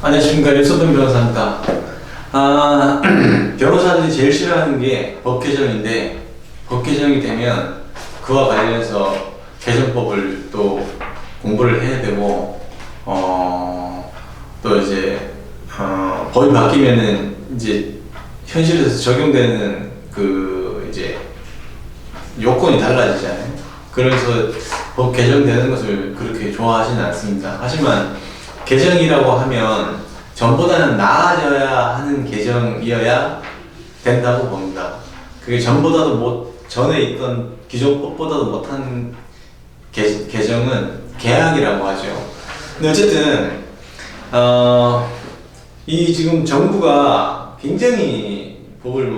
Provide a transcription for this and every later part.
안녕하십니까. 윤소돈 변호사입니다. 변호사들이 제일 싫어하는 게 법 개정인데, 법 개정이 되면 그와 관련해서 개정법을 또 공부를 해야 되고, 또 이제 법이 바뀌면은 이제 현실에서 적용되는 그 이제 요건이 달라지잖아요. 그래서 법 개정되는 것을 그렇게 좋아하지는 않습니다. 하지만 개정이라고 하면 전보다는 나아져야 하는 개정이어야 된다고 봅니다. 그게 전에 있던 기존 법보다도 못한 개정은 개혁이라고 하죠. 근데 어쨌든 이 지금 정부가 굉장히 법을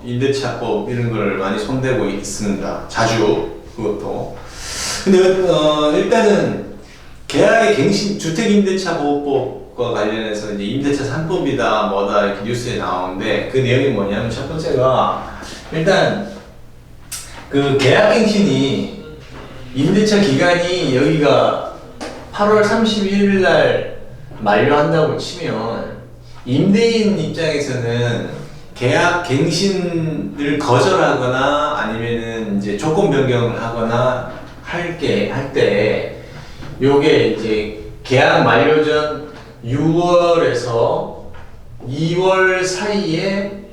임대차법 이런 걸 많이 손대고 있습니다. 자주 그것도. 근데 일단은 계약의 갱신 주택임대차보호법과 관련해서 이제 임대차 3법이다 뭐다 이렇게 뉴스에 나오는데 그 내용이 뭐냐면 첫 번째가 일단 그 계약갱신이 임대차 기간이 여기가 8월 31일 날 만료한다고 치면 임대인 입장에서는 계약 갱신을 거절하거나 아니면은 이제 조건 변경을 하거나 할 때 요게 이제 계약 만료 전 6월에서 2월 사이에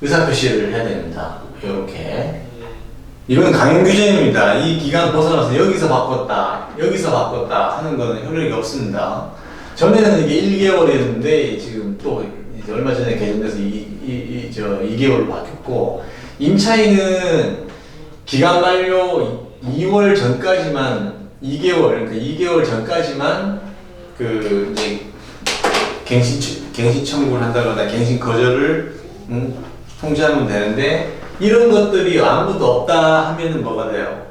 의사표시를 해야 됩니다. 이렇게. 이건 강행 규정입니다. 이 기간 벗어나서 여기서 바꿨다 하는 거는 효력이 없습니다. 전에는 이게 1개월이었는데 지금 또 이제 얼마 전에 개정돼서 2개월로 바뀌었고, 임차인은 기간 만료 2월 전까지만 2개월, 그러니까 2개월 전까지만 그 이제 갱신 청구를 한다거나 갱신 거절을 통지하면 되는데, 이런 것들이 아무것도 없다 하면은 뭐가 돼요?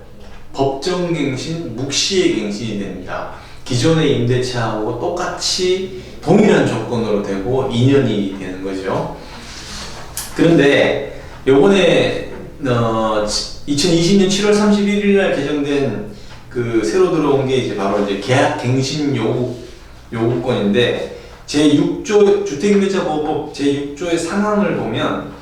법정 갱신, 묵시의 갱신이 됩니다. 기존의 임대차하고 똑같이 동일한 조건으로 되고 2년이 되는 거죠. 그런데 요번에 2020년 7월 31일 날 개정된 그 새로 들어온 게 이제 바로 이제 계약 갱신 요구권인데, 제6조 주택임대차보호법 제6조의 상황을 보면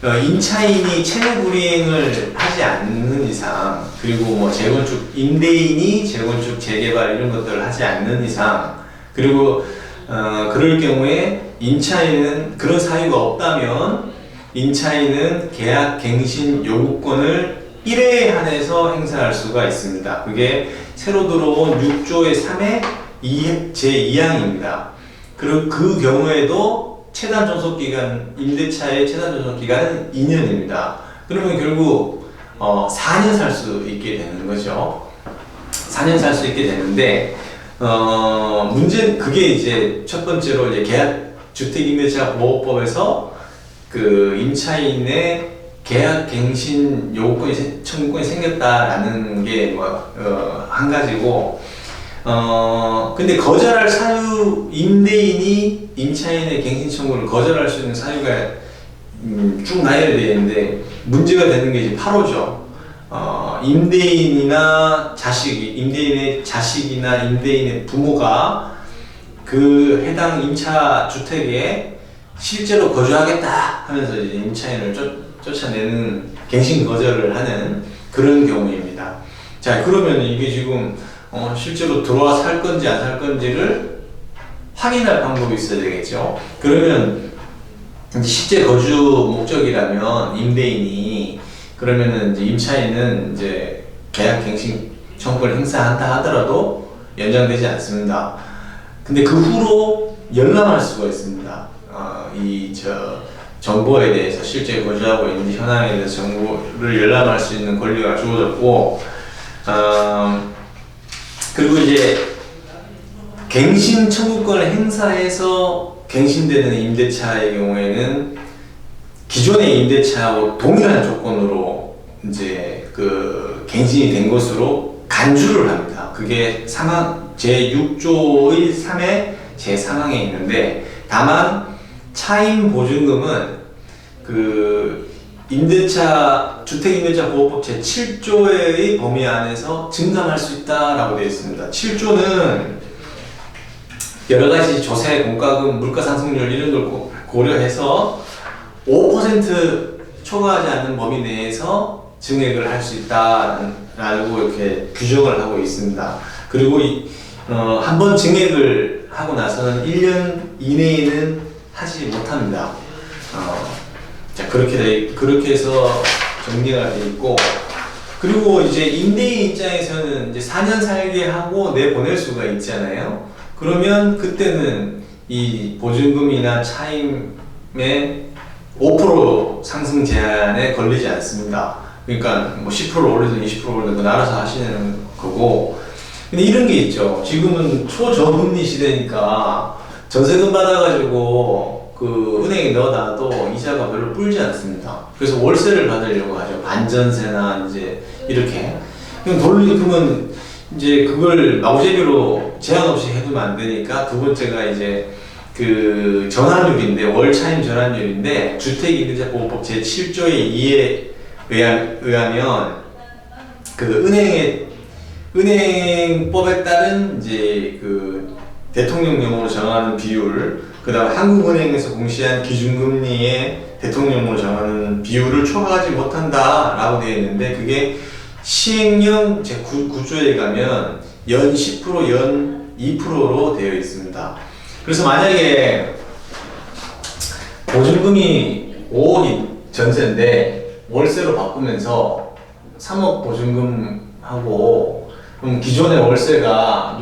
임차인이 채무 불이행을 하지 않는 이상, 그리고 뭐 재건축 임대인이 재건축 재개발 이런 것들을 하지 않는 이상, 그리고 그럴 경우에 임차인은 그런 사유가 없다면 임차인은 계약 갱신 요구권을 1회에 한해서 행사할 수가 있습니다. 그게 새로 들어온 6조의 3의 제2항입니다. 그리고 그 경우에도 최단 존속기간, 임대차의 최단 존속기간은 2년입니다. 그러면 결국 4년 살 수 있게 되는 거죠. 4년 살 수 있게 되는데, 문제는 그게 이제 첫 번째로 이제 계약 주택임대차보호법에서 그 임차인의 계약 갱신 요구권이 청구권이 생겼다라는 게 한 가지고, 근데 거절할 사유, 임대인이 임차인의 갱신 청구를 거절할 수 있는 사유가 쭉 나열되어 있는데, 문제가 되는 게 이제 8호죠. 임대인이나 임대인의 자식이나 임대인의 부모가 그 해당 임차 주택에 실제로 거주하겠다 하면서 이제 임차인을 쫓아내는 갱신 거절을 하는 그런 경우입니다. 자, 그러면 이게 지금 실제로 들어와 살 건지 안 살 건지를 확인할 방법이 있어야 되겠죠. 그러면 이제 실제 거주 목적이라면 임대인이, 그러면은 이제 임차인은 이제 계약 갱신 청구를 행사한다 하더라도 연장되지 않습니다. 근데 그 후로 열람할 수가 있습니다. 정보에 대해서 실제 거주하고 있는 현황에 대해서 정보를 열람할 수 있는 권리가 주어졌고, 그리고 이제 갱신 청구권을 행사해서 갱신되는 임대차의 경우에는 기존의 임대차하고 동일한 조건으로 이제 그 갱신이 된 것으로 간주를 합니다. 그게 제6조의 3의 제3항에 있는데, 다만 차임 보증금은 그 주택임대차보호법 제7조의 범위 안에서 증감할 수 있다라고 되어 있습니다. 7조는 여러 가지 조세, 공과금, 물가 상승률 이런 걸 고려해서 5% 초과하지 않는 범위 내에서 증액을 할 수 있다라고 이렇게 규정을 하고 있습니다. 그리고 한 번 증액을 하고 나서는 1년 이내에는 하지 못합니다. 자, 그렇게 해서 정리가 돼 있고, 그리고 이제 임대인 입장에서는 이제 4년 살게 하고 내보낼 수가 있잖아요. 그러면 그때는 이 보증금이나 차임의 5% 상승 제한에 걸리지 않습니다. 그러니까 뭐 10% 오르든 20% 오르든 그건 알아서 하시는 거고. 근데 이런 게 있죠. 지금은 초저금리 시대니까 전세금 받아가지고 그 은행에 넣어놔도 이자가 별로 불지 않습니다. 그래서 월세를 받으려고 하죠. 반전세나 이제 이렇게. 그러면 이제 그걸 마구잡이로 제한 없이 해두면 안 되니까 두 번째가 이제 그 전환율인데, 월 차임 전환율인데, 주택임대차보호법 제7조의 2에 의하면 그 은행법에 따른 이제 그 대통령령으로 정하는 비율, 그 다음 한국은행에서 공시한 기준금리의 대통령령으로 정하는 비율을 초과하지 못한다라고 되어 있는데, 그게 시행령 제9조에 가면 연 10%, 연 2%로 되어 있습니다. 그래서 만약에 보증금이 5억인 전세인데 월세로 바꾸면서 3억 보증금하고, 그럼 기존의 월세가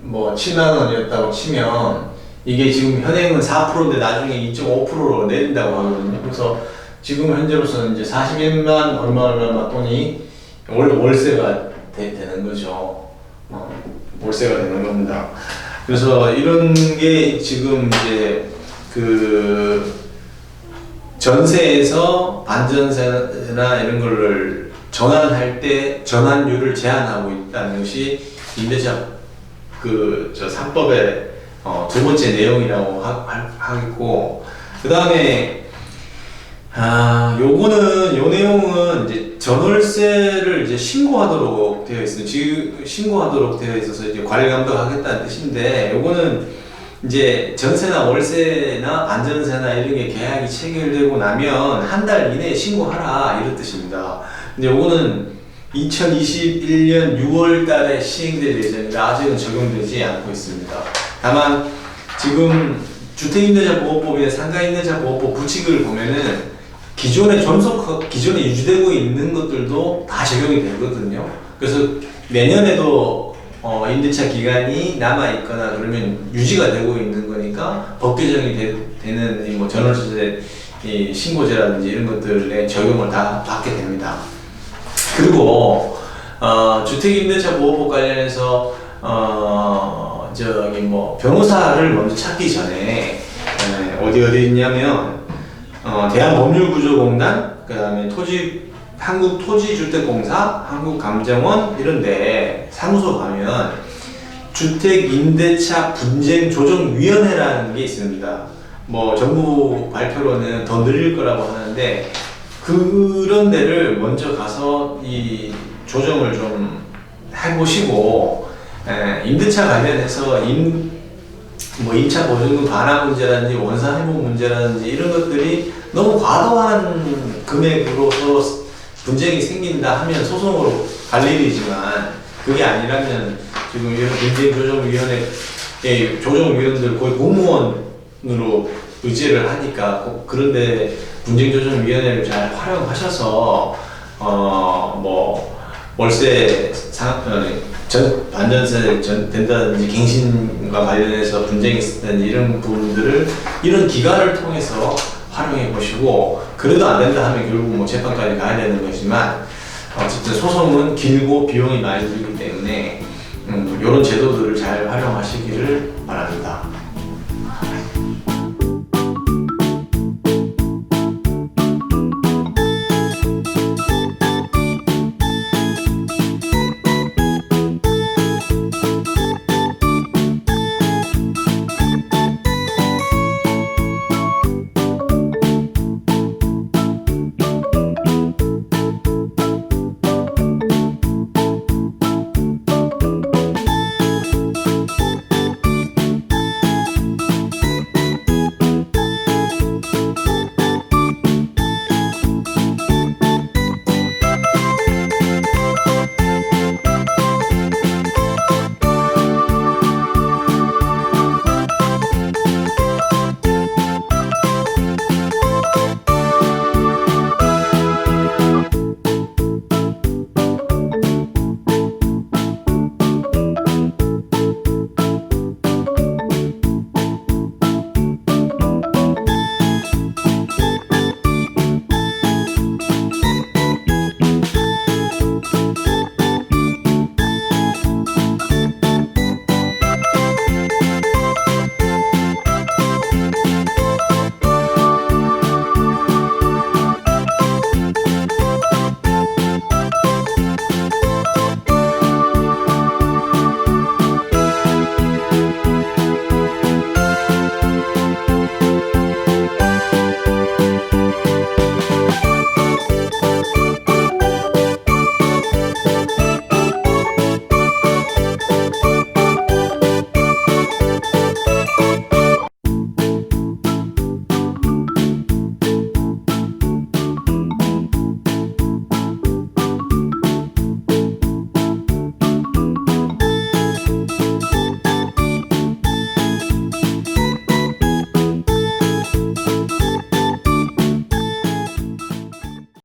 7만 원이었다고 치면 이게 지금 현행은 4%인데 나중에 2.5%로 내린다고 하거든요. 그래서 지금 현재로서는 이제 41만 얼마 돈이 월세가 되는 거죠. 월세가 되는 겁니다. 그래서 이런 게 지금 이제 그 전세에서 반전세나 이런 거를 전환할 때 전환율을 제한하고 있다는 것이 임대차 3법의 두 번째 내용이라고 하겠고, 그 다음에 요 내용은 이제 전월세를 이제 신고하도록 되어 있어요. 지금 신고하도록 되어 있어서 이제 관리 감독하겠다는 뜻인데, 요거는 이제 전세나 월세나 반전세나 이런 게 계약이 체결되고 나면 한 달 이내에 신고하라 이런 뜻입니다. 근데 요거는 2021년 6월 달에 시행될 예정이라 아직은 적용되지 않고 있습니다. 다만 지금 주택임대차보호법이나 상가임대차보호법 부칙을 보면은 기존에 유지되고 있는 것들도 다 적용이 되거든요. 그래서 내년에도 임대차 기간이 남아 있거나 그러면 유지가 되고 있는 거니까 법 개정이 되는 뭐 전월세 신고제라든지 이런 것들에 적용을 다 받게 됩니다. 그리고 주택임대차보호법 관련해서 변호사를 먼저 찾기 전에 어디 있냐면 대한법률구조공단, 그 다음에 한국토지주택공사, 한국감정원 이런데 사무소 가면 주택임대차 분쟁조정위원회라는 게 있습니다. 뭐 정부 발표로는 더 늘릴 거라고 하는데, 그런 데를 먼저 가서 이 조정을 좀 해보시고, 임대차 관련해서 임차 보증금 반환 문제라든지 원산 회복 문제라든지 이런 것들이 너무 과도한 금액으로서 분쟁이 생긴다 하면 소송으로 갈 일이지만, 그게 아니라면 지금 이런 분쟁조정위원회 조정위원들 거의 공무원으로 의제를 하니까 꼭 그런데 분쟁조정위원회를 잘 활용하셔서 월세 반전세 된다든지 갱신과 관련해서 분쟁이 있었다든지 이런 부분들을 이런 기관을 통해서 활용해 보시고, 그래도 안 된다 하면 결국 재판까지 가야 되는 것이지만, 어쨌든 소송은 길고 비용이 많이 들기 때문에 이런 제도들을 잘 활용하시기를 바랍니다.